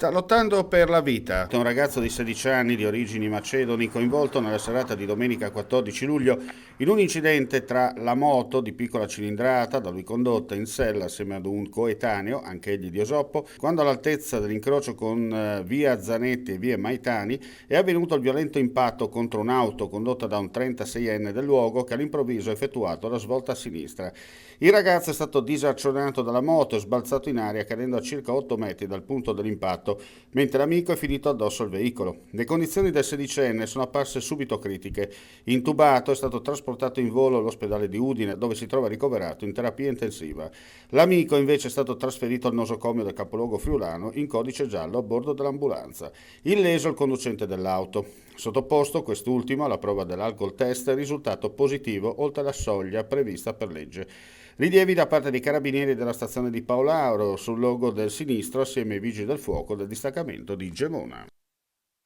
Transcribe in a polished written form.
Sta lottando per la vita. Un ragazzo di 16 anni di origini macedoni coinvolto nella serata di domenica 14 luglio in un incidente tra la moto di piccola cilindrata da lui condotta in sella assieme ad un coetaneo, anch'egli di Osoppo, quando all'altezza dell'incrocio con via Zanetti e via Maitani è avvenuto il violento impatto contro un'auto condotta da un 36enne del luogo che all'improvviso ha effettuato la svolta a sinistra. Il ragazzo è stato disarcionato dalla moto e sbalzato in aria cadendo a circa 8 metri dal punto dell'impatto, mentre l'amico è finito addosso al veicolo. Le condizioni del sedicenne sono apparse subito critiche. Intubato, è stato trasportato in volo all'ospedale di Udine, dove si trova ricoverato in terapia intensiva. L'amico invece è stato trasferito al nosocomio del capoluogo friulano in codice giallo a bordo dell'ambulanza. Illeso il conducente dell'auto. Sottoposto quest'ultimo alla prova dell'alcol test è risultato positivo oltre la soglia prevista per legge. Rilievi da parte dei carabinieri della stazione di Paolauro sul logo del sinistro assieme ai vigili del fuoco del distaccamento di Gemona.